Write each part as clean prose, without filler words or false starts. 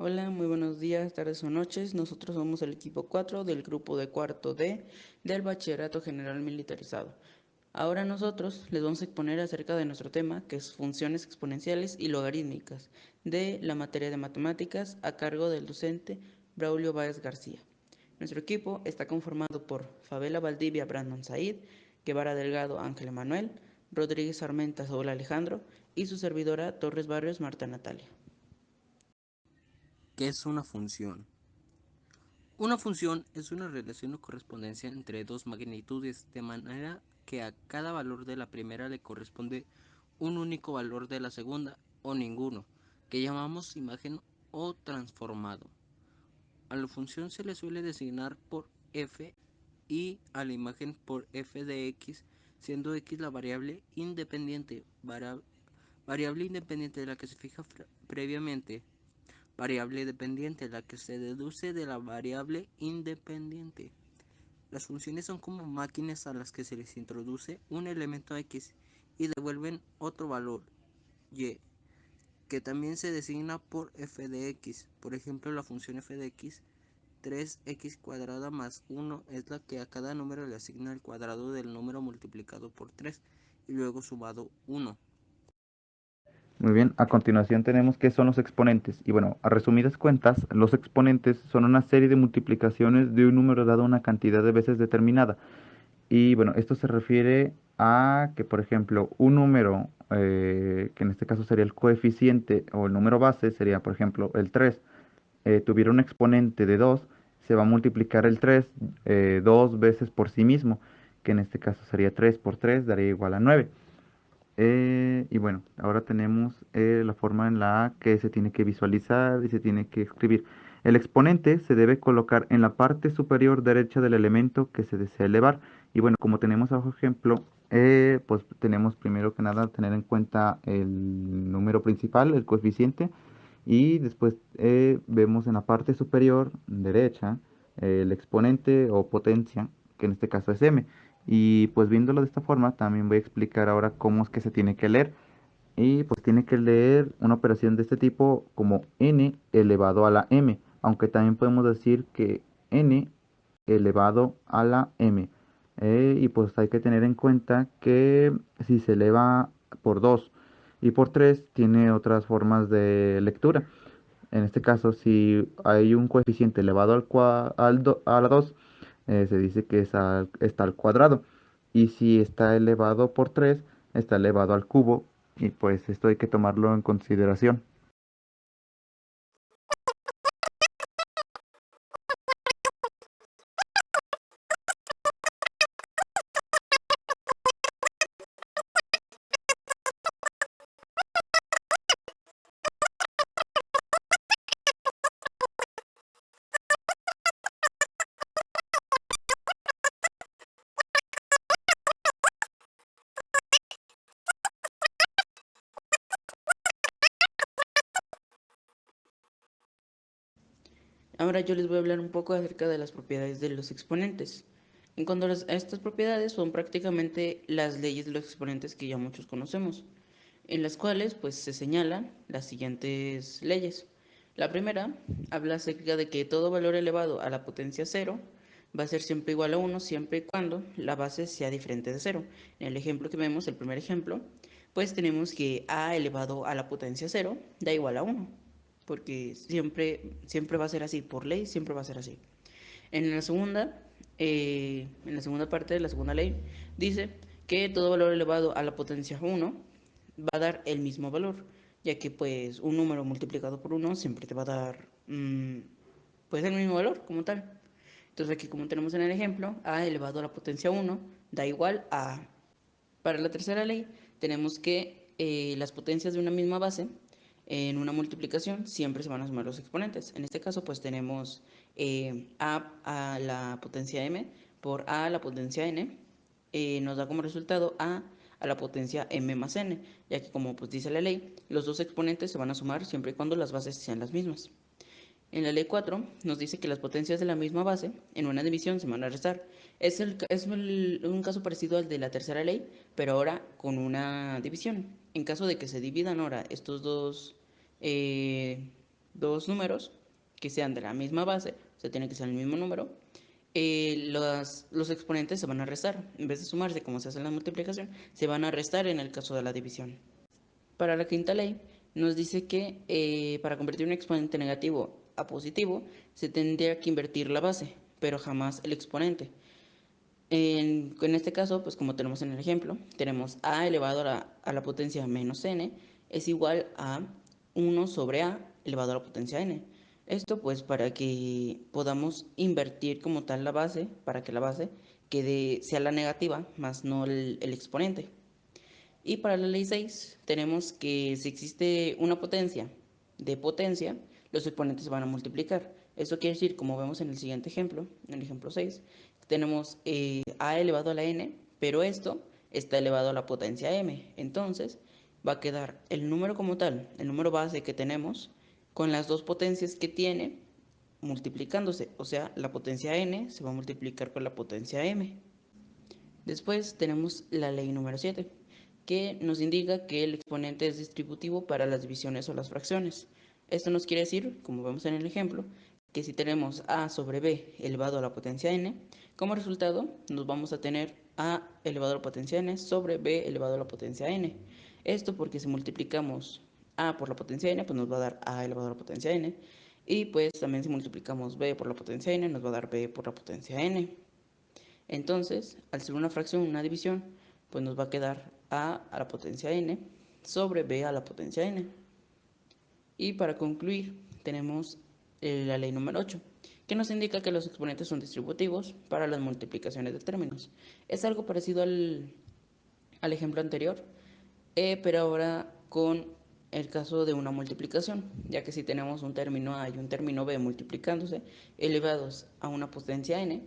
Hola, muy buenos días, tardes o noches. Nosotros somos el equipo 4 del grupo de cuarto D del Bachillerato General Militarizado. Ahora nosotros les vamos a exponer acerca de nuestro tema, que es funciones exponenciales y logarítmicas, de la materia de matemáticas a cargo del docente Braulio Báez García. Nuestro equipo está conformado por Fabela Valdivia Brandon Said, Guevara Delgado Ángel Manuel, Rodríguez Armenta Saúl Alejandro y su servidora Torres Barrios Marta Natalia. ¿Qué es una función? Una función es una relación o correspondencia entre dos magnitudes, de manera que a cada valor de la primera le corresponde un único valor de la segunda, o ninguno, que llamamos imagen o transformado. A la función se le suele designar por f y a la imagen por f de x, siendo x la variable independiente, variable independiente de la que se fija previamente. Variable dependiente, la que se deduce de la variable independiente. Las funciones son como máquinas a las que se les introduce un elemento x y devuelven otro valor y, que también se designa por f de x. Por ejemplo, la función f de x, 3x cuadrada más 1 es la que a cada número le asigna el cuadrado del número multiplicado por 3 y luego sumado 1. Muy bien, a continuación tenemos qué son los exponentes. Y bueno, a resumidas cuentas, los exponentes son una serie de multiplicaciones de un número dado una cantidad de veces determinada. Y bueno, esto se refiere a que, por ejemplo, un número, que en este caso sería el coeficiente o el número base, sería, por ejemplo, el 3, tuviera un exponente de 2, se va a multiplicar el 3 dos veces por sí mismo, que en este caso sería 3 por 3, daría igual a 9. Y bueno, ahora tenemos la forma en la que se tiene que visualizar y se tiene que escribir. El exponente se debe colocar en la parte superior derecha del elemento que se desea elevar. Y bueno, como tenemos bajo ejemplo, pues tenemos primero que nada tener en cuenta el número principal, el coeficiente, y después vemos en la parte superior derecha el exponente o potencia, que en este caso es m. Y pues viéndolo de esta forma, también voy a explicar ahora cómo es que se tiene que leer. Y pues tiene que leer una operación de este tipo como n elevado a la m, aunque también podemos decir que n elevado a la m. Y pues hay que tener en cuenta que si se eleva por 2 y por 3 tiene otras formas de lectura. En este caso, si hay un coeficiente elevado a la 2, se dice que está al cuadrado. Y si está elevado por 3, está elevado al cubo. Y pues esto hay que tomarlo en consideración. Ahora yo les voy a hablar un poco acerca de las propiedades de los exponentes. En cuanto a estas propiedades, son prácticamente las leyes de los exponentes que ya muchos conocemos, en las cuales pues se señalan las siguientes leyes. La primera habla acerca de que todo valor elevado a la potencia cero va a ser siempre igual a uno siempre y cuando la base sea diferente de cero. En el ejemplo que vemos, el primer ejemplo, pues tenemos que a elevado a la potencia cero da igual a uno, porque siempre va a ser así, por ley siempre va a ser así. En la segunda parte de la segunda ley, dice que todo valor elevado a la potencia uno va a dar el mismo valor, ya que pues un número multiplicado por uno siempre te va a dar pues el mismo valor como tal. Entonces aquí como tenemos en el ejemplo, a elevado a la potencia uno da igual a. Para la tercera ley tenemos que las potencias de una misma base en una multiplicación siempre se van a sumar los exponentes. En este caso pues tenemos a la potencia m por a a la potencia n, nos da como resultado a la potencia m más n, ya que como pues dice la ley, los dos exponentes se van a sumar siempre y cuando las bases sean las mismas. En la ley 4 nos dice que las potencias de la misma base en una división se van a restar. Un caso parecido al de la tercera ley, pero ahora con una división. En caso de que se dividan ahora estos dos, eh, dos números que sean de la misma base, o sea, tiene que ser el mismo número, los exponentes se van a restar. En vez de sumarse como se hace en la multiplicación, se van a restar en el caso de la división. Para la quinta ley, nos dice que para convertir un exponente negativo a positivo, se tendría que invertir la base, pero jamás el exponente. En este caso, pues como tenemos en el ejemplo, tenemos a elevado a la potencia menos n es igual a 1 sobre a elevado a la potencia n. Esto pues para que podamos invertir como tal la base, para que la base sea la negativa, más no el exponente. Y para la ley 6 tenemos que si existe una potencia de potencia, los exponentes se van a multiplicar. Esto quiere decir, como vemos en el siguiente ejemplo, en el ejemplo 6, tenemos a elevado a la n, pero esto está elevado a la potencia m. Entonces va a quedar el número como tal, el número base que tenemos, con las dos potencias que tiene multiplicándose. O sea, la potencia n se va a multiplicar con la potencia m. Después tenemos la ley número 7, que nos indica que el exponente es distributivo para las divisiones o las fracciones. Esto nos quiere decir, como vemos en el ejemplo, que si tenemos a sobre b elevado a la potencia n, como resultado nos vamos a tener a elevado a la potencia n sobre b elevado a la potencia n. Esto porque si multiplicamos a por la potencia n, pues nos va a dar a elevado a la potencia n. Y pues también si multiplicamos b por la potencia n, nos va a dar b por la potencia n. Entonces, al ser una fracción, una división, pues nos va a quedar a la potencia n sobre b a la potencia n. Y para concluir, tenemos la ley número 8, que nos indica que los exponentes son distributivos para las multiplicaciones de términos. Es algo parecido al ejemplo anterior, pero ahora con el caso de una multiplicación, ya que si tenemos un término A y un término B multiplicándose elevados a una potencia n,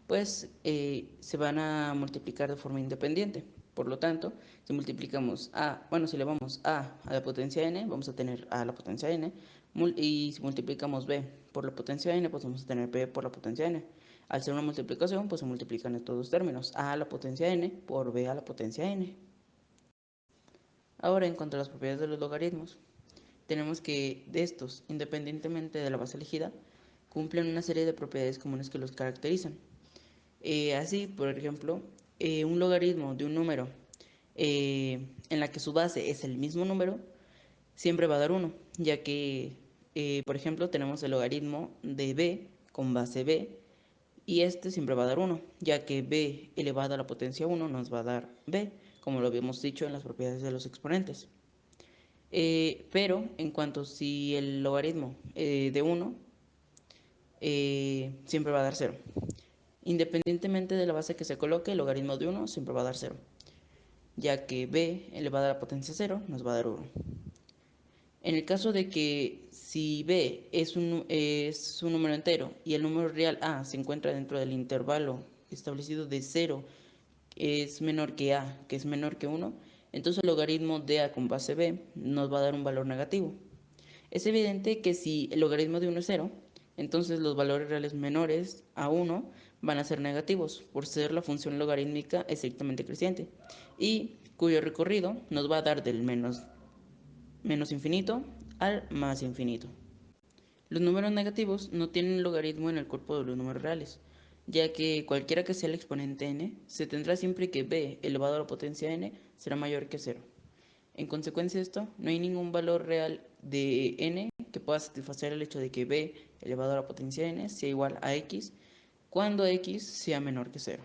pues se van a multiplicar de forma independiente. Por lo tanto, si multiplicamos a, bueno, si elevamos a la potencia n, vamos a tener a la potencia n, y si multiplicamos b por la potencia n, pues vamos a tener b por la potencia n. Al ser una multiplicación, pues se multiplican estos dos términos, a la potencia n por b a la potencia n. Ahora, en cuanto a las propiedades de los logaritmos, tenemos que de estos, independientemente de la base elegida, cumplen una serie de propiedades comunes que los caracterizan. Así, por ejemplo, un logaritmo de un número en la que su base es el mismo número, siempre va a dar 1, ya que, por ejemplo, tenemos el logaritmo de b con base b, y este siempre va a dar 1, ya que b elevado a la potencia 1 nos va a dar b, como lo habíamos dicho en las propiedades de los exponentes. Pero en cuanto si el logaritmo de 1 siempre va a dar 0. Independientemente de la base que se coloque, el logaritmo de 1 siempre va a dar 0, ya que b elevado a la potencia 0 nos va a dar 1. En el caso de que si b es un número entero y el número real a se encuentra dentro del intervalo establecido de 0 es menor que a, que es menor que 1, entonces el logaritmo de a con base b nos va a dar un valor negativo. Es evidente que si el logaritmo de 1 es 0, entonces los valores reales menores a 1 van a ser negativos, por ser la función logarítmica estrictamente creciente, y cuyo recorrido nos va a dar del menos infinito al más infinito. Los números negativos no tienen logaritmo en el cuerpo de los números reales, ya que cualquiera que sea el exponente n, se tendrá siempre que b elevado a la potencia n será mayor que 0. En consecuencia de esto, no hay ningún valor real de n que pueda satisfacer el hecho de que b elevado a la potencia n sea igual a x cuando x sea menor que 0.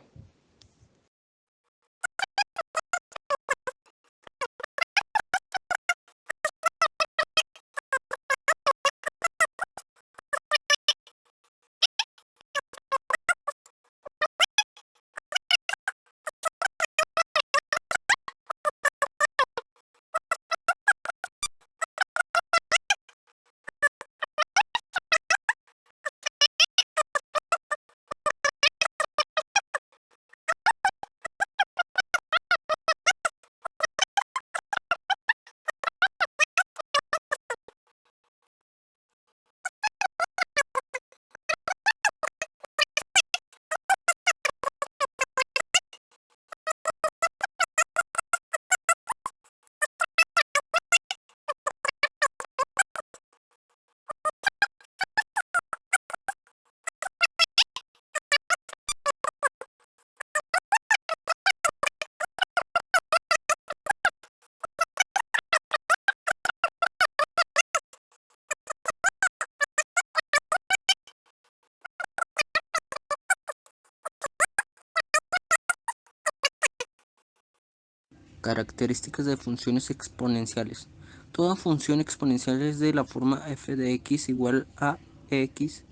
Características de funciones exponenciales. Toda función exponencial es de la forma f de x igual a x,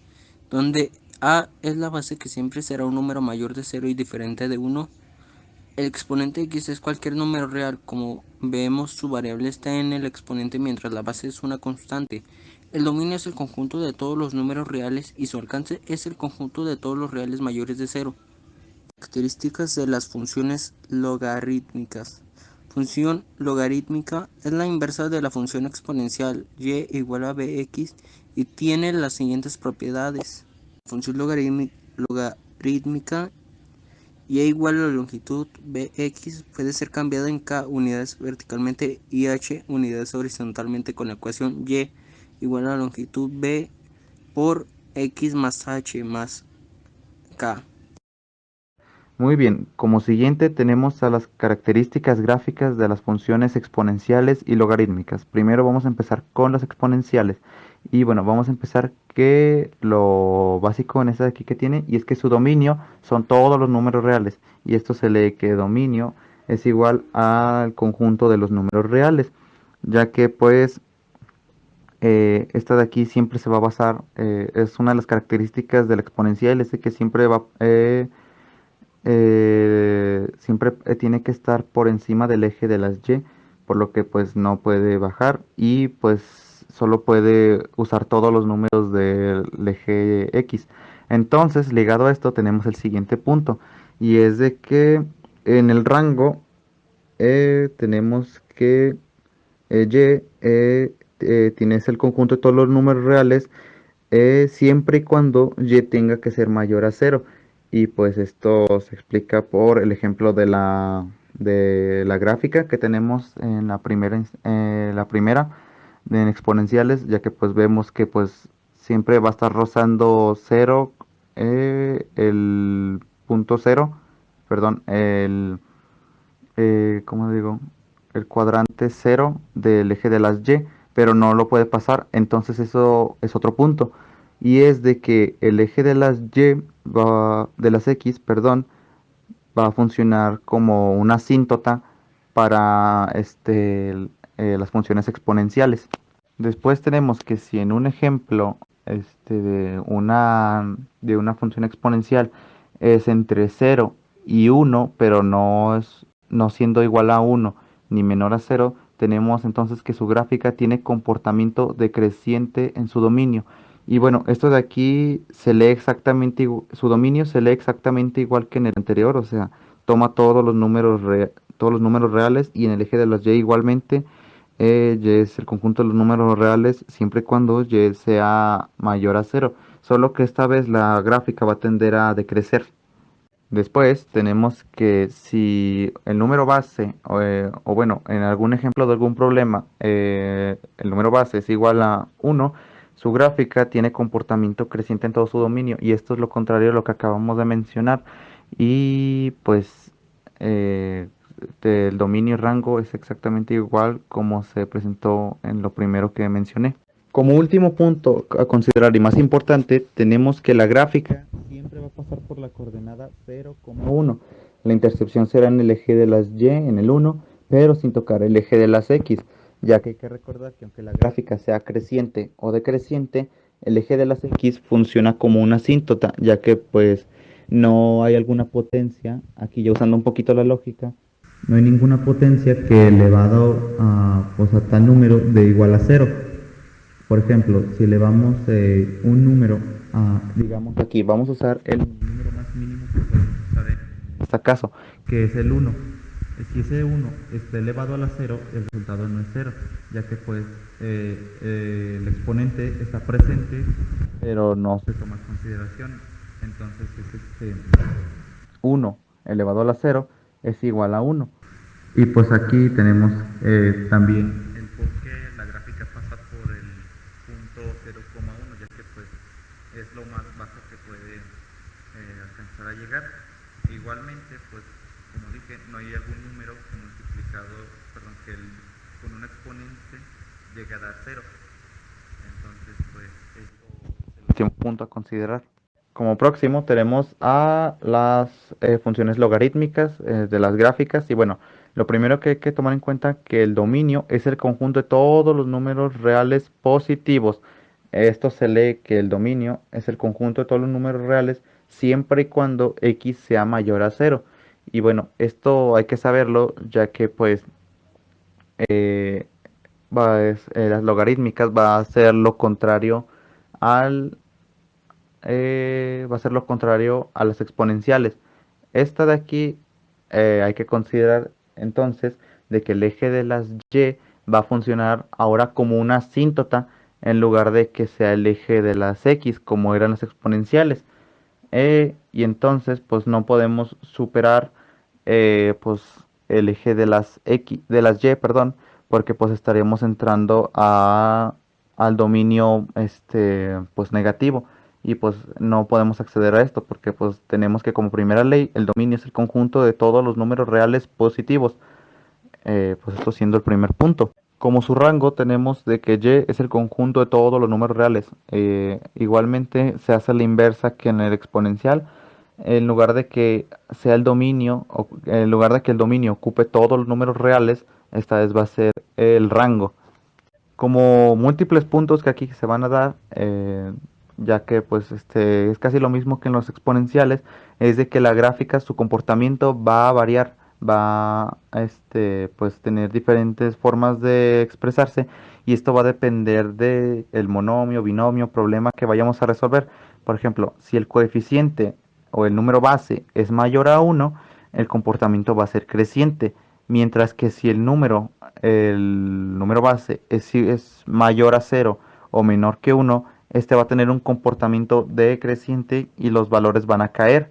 donde a es la base que siempre será un número mayor de 0 y diferente de 1. El exponente x es cualquier número real. Como vemos, su variable está en el exponente mientras la base es una constante. El dominio es el conjunto de todos los números reales y su alcance es el conjunto de todos los reales mayores de 0. Características de las funciones logarítmicas. Función logarítmica es la inversa de la función exponencial y igual a bx y tiene las siguientes propiedades. La función logarítmica y igual a la longitud bx puede ser cambiada en k unidades verticalmente y h unidades horizontalmente con la ecuación y igual a la longitud b por x más h más k. Muy bien, como siguiente tenemos a las características gráficas de las funciones exponenciales y logarítmicas. Primero vamos a empezar con las exponenciales. Y bueno, vamos a empezar que lo básico en esta de aquí que tiene, y es que su dominio son todos los números reales. Y esto se lee que dominio es igual al conjunto de los números reales, ya que pues esta de aquí siempre se va a basar, es una de las características del exponencial, es de que siempre tiene que estar por encima del eje de las y, por lo que pues no puede bajar y pues solo puede usar todos los números del eje X. Entonces, ligado a esto, tenemos el siguiente punto, y es de que en el rango tenemos que tienes el conjunto de todos los números reales siempre y cuando y tenga que ser mayor a cero. Y pues esto se explica por el ejemplo de la gráfica que tenemos en la primera en exponenciales, ya que pues vemos que pues siempre va a estar rozando cero, el punto cero, perdón, ¿cómo digo? El cuadrante cero del eje de las y, pero no lo puede pasar, entonces eso es otro punto. Y es de que el eje de las de las x, perdón, va a funcionar como una asíntota para las funciones exponenciales. Después tenemos que si en un ejemplo de una función exponencial es entre cero y uno, pero no siendo igual a uno ni menor a cero, tenemos entonces que su gráfica tiene comportamiento decreciente en su dominio. Y bueno, esto de aquí se lee exactamente, su dominio se lee exactamente igual que en el anterior, o sea, toma todos los números reales, y en el eje de las y igualmente. Y es el conjunto de los números reales siempre y cuando y sea mayor a cero, solo que esta vez la gráfica va a tender a decrecer. Después tenemos que si el número base, o bueno, en algún ejemplo de algún problema, el número base es igual a uno, su gráfica tiene comportamiento creciente en todo su dominio, y esto es lo contrario a lo que acabamos de mencionar. Y pues el dominio y rango es exactamente igual como se presentó en lo primero que mencioné. Como último punto a considerar y más importante, tenemos que la gráfica siempre va a pasar por la coordenada 0,1. La intercepción será en el eje de las y, en el 1, pero sin tocar el eje de las x, ya que hay que recordar que aunque la gráfica sea creciente o decreciente, el eje de las x funciona como una asíntota, ya que pues no hay alguna potencia, aquí ya usando un poquito la lógica, no hay ninguna potencia que elevado pues a tal número de igual a cero. Por ejemplo, si elevamos un número digamos aquí, vamos a usar el número más mínimo que podemos usar en este caso, que es el 1. Si ese 1 está elevado a la 0, el resultado no es 0, ya que pues el exponente está presente, pero no se toma en consideración. Entonces es 1 elevado a la 0 es igual a 1. Y pues aquí tenemos también el por qué la gráfica pasa por el punto 0,1, ya que pues es lo más bajo que puede alcanzar a llegar. Igualmente, pues como dije, no hay algún número que multiplicado, perdón, con un exponente llegue a dar 0. Entonces, pues esto es el último punto a considerar. Como próximo tenemos a las funciones logarítmicas de las gráficas, y bueno, Lo primero que hay que tomar en cuenta que el dominio es el conjunto de todos los números reales positivos. Esto se lee que el dominio es el conjunto de todos los números reales siempre y cuando x sea mayor a cero. Y bueno, esto hay que saberlo ya que pues eh, las logarítmicas va a ser lo contrario al va a ser lo contrario a las exponenciales. Esta de aquí hay que considerar entonces de que el eje de las y va a funcionar ahora como una asíntota en lugar de que sea el eje de las x como eran las exponenciales. Y entonces pues no podemos superar pues el eje de las x de las y, perdón, porque pues estaríamos entrando al dominio pues negativo y pues no podemos acceder a esto porque pues tenemos que como primera ley el dominio es el conjunto de todos los números reales positivos, pues esto siendo el primer punto. Como su rango tenemos de que y es el conjunto de todos los números reales. Igualmente se hace la inversa que en el exponencial. En lugar de que sea el dominio, o en lugar de que el dominio ocupe todos los números reales, esta vez va a ser el rango. Como múltiples puntos que aquí se van a dar, ya que pues es casi lo mismo que en los exponenciales, es de que la gráfica, su comportamiento va a variar, va a pues tener diferentes formas de expresarse y esto va a depender de el monomio, binomio, problema que vayamos a resolver. Por ejemplo, si el coeficiente o el número base es mayor a uno, el comportamiento va a ser creciente. Mientras que si el número base es mayor a cero o menor que uno, este va a tener un comportamiento decreciente y los valores van a caer.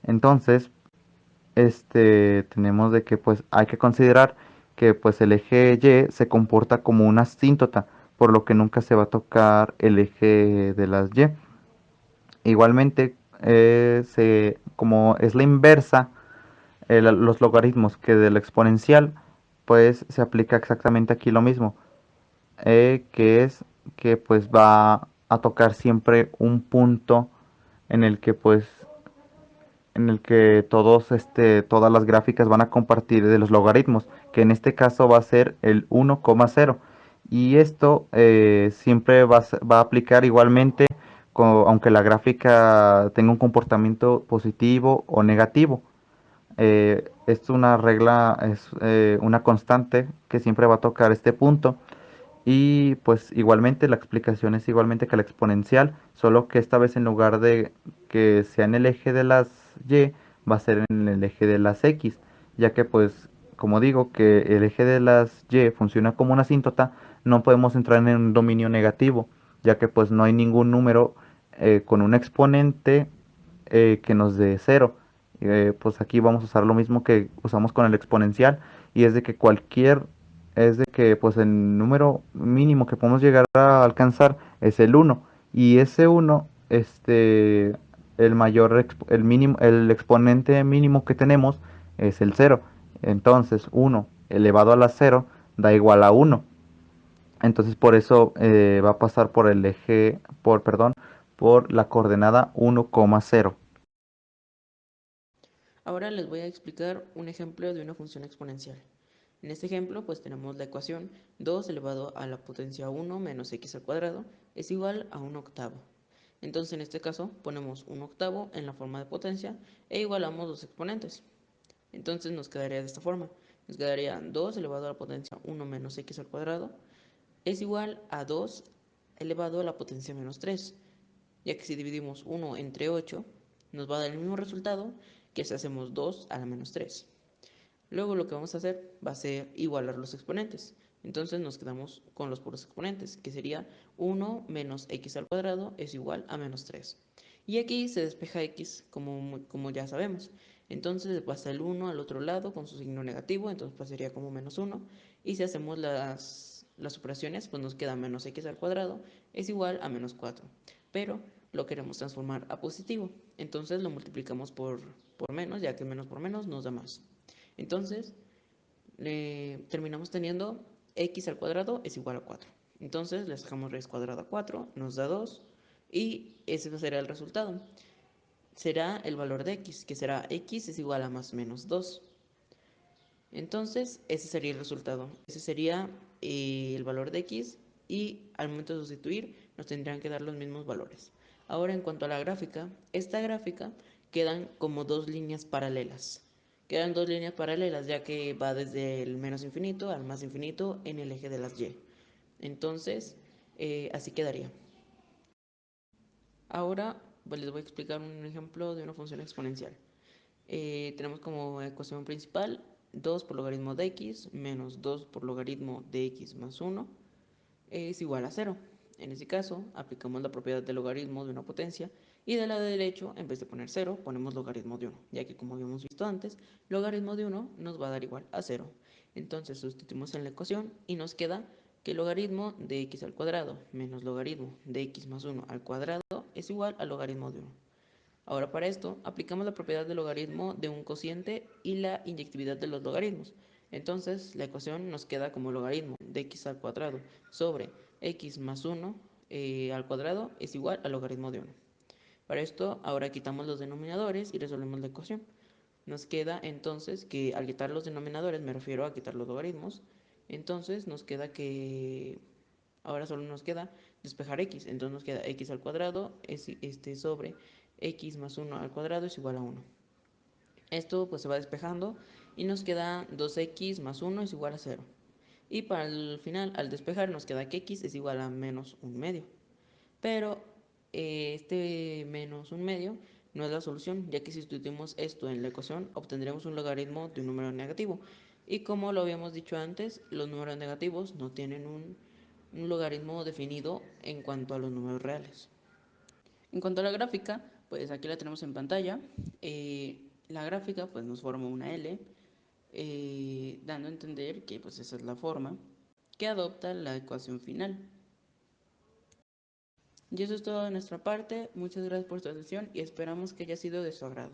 Entonces, tenemos de que pues hay que considerar que pues el eje Y se comporta como una asíntota, por lo que nunca se va a tocar el eje de las Y. Igualmente, como es la inversa, los logaritmos que del exponencial, pues se aplica exactamente aquí lo mismo, que es que pues va a tocar siempre un punto en el que pues en el que todas las gráficas van a compartir de los logaritmos, que en este caso va a ser el 1,0. Y esto siempre va a aplicar igualmente, aunque la gráfica tenga un comportamiento positivo o negativo. Es una regla, es una constante que siempre va a tocar este punto. Y pues igualmente la explicación es igualmente que la exponencial, solo que esta vez en lugar de que sea en el eje de las y, va a ser en el eje de las x, ya que pues como digo que el eje de las y funciona como una asíntota, no podemos entrar en un dominio negativo, ya que pues no hay ningún número con un exponente que nos dé cero. Pues aquí vamos a usar lo mismo que usamos con el exponencial y es de que pues el número mínimo que podemos llegar a alcanzar es el uno y ese uno el mínimo, el exponente mínimo que tenemos es el cero. Entonces uno elevado a la cero da igual a uno. Entonces por eso va a pasar por el eje, perdón, por la coordenada 1,0. Ahora les voy a explicar un ejemplo de una función exponencial. En este ejemplo, pues tenemos la ecuación 2 elevado a la potencia 1 menos x al cuadrado es igual a 1 octavo. Entonces, en este caso, ponemos 1 octavo en la forma de potencia e igualamos los exponentes. Entonces nos quedaría de esta forma. Nos quedaría 2 elevado a la potencia 1 menos x al cuadrado es igual a 2 elevado a la potencia menos 3, ya que si dividimos 1 entre 8, nos va a dar el mismo resultado que si hacemos 2 a la menos 3. Luego lo que vamos a hacer va a ser igualar los exponentes. Entonces nos quedamos con los puros exponentes, que sería 1 menos x al cuadrado es igual a menos 3. Y aquí se despeja x como ya sabemos. Entonces pasa el 1 al otro lado con su signo negativo, entonces pasaría como menos 1. Y si hacemos las operaciones, pues nos queda menos x al cuadrado es igual a menos 4. Pero lo queremos transformar a positivo. Entonces lo multiplicamos por menos, ya que menos por menos nos da más. Entonces, terminamos teniendo x al cuadrado es igual a 4. Entonces, le sacamos raíz cuadrada a 4, nos da 2 y ese será el resultado. Será el valor de x, que será x es igual a más menos 2. Entonces, ese sería el resultado. Ese sería el valor de x y al momento de sustituir nos tendrían que dar los mismos valores. Ahora, en cuanto a la gráfica, esta gráfica quedan como dos líneas paralelas. Quedan dos líneas paralelas ya que va desde el menos infinito al más infinito en el eje de las y. Entonces, así quedaría. Ahora pues les voy a explicar un ejemplo de una función exponencial. Tenemos como ecuación principal 2 por logaritmo de x menos 2 por logaritmo de x más 1 es igual a 0. En este caso, aplicamos la propiedad del logaritmo de una potencia y del lado derecho, en vez de poner 0, ponemos logaritmo de 1, ya que como habíamos visto antes, logaritmo de 1 nos va a dar igual a 0. Entonces sustituimos en la ecuación y nos queda que logaritmo de x al cuadrado menos logaritmo de x más 1 al cuadrado es igual a logaritmo de 1. Ahora para esto aplicamos la propiedad del logaritmo de un cociente y la inyectividad de los logaritmos. Entonces la ecuación nos queda como logaritmo de x al cuadrado sobre x más 1 al cuadrado es igual al logaritmo de 1. Para esto ahora quitamos los denominadores y resolvemos la ecuación. Nos queda entonces que al quitar los denominadores, me refiero a quitar los logaritmos, entonces nos queda que ahora solo nos queda despejar x, entonces nos queda x al cuadrado es sobre x más 1 al cuadrado es igual a 1. Esto pues se va despejando y nos queda 2x más 1 es igual a 0. Y para el final, al despejar, nos queda que x es igual a menos 1/2. Pero este menos 1/2 no es la solución, ya que si sustituimos esto en la ecuación, obtendremos un logaritmo de un número negativo. Y como lo habíamos dicho antes, los números negativos no tienen un logaritmo definido en cuanto a los números reales. En cuanto a la gráfica, pues aquí la tenemos en pantalla. La gráfica pues nos forma una L, dando a entender que pues esa es la forma que adopta la ecuación final. Y eso es todo de nuestra parte. Muchas gracias por su atención y esperamos que haya sido de su agrado.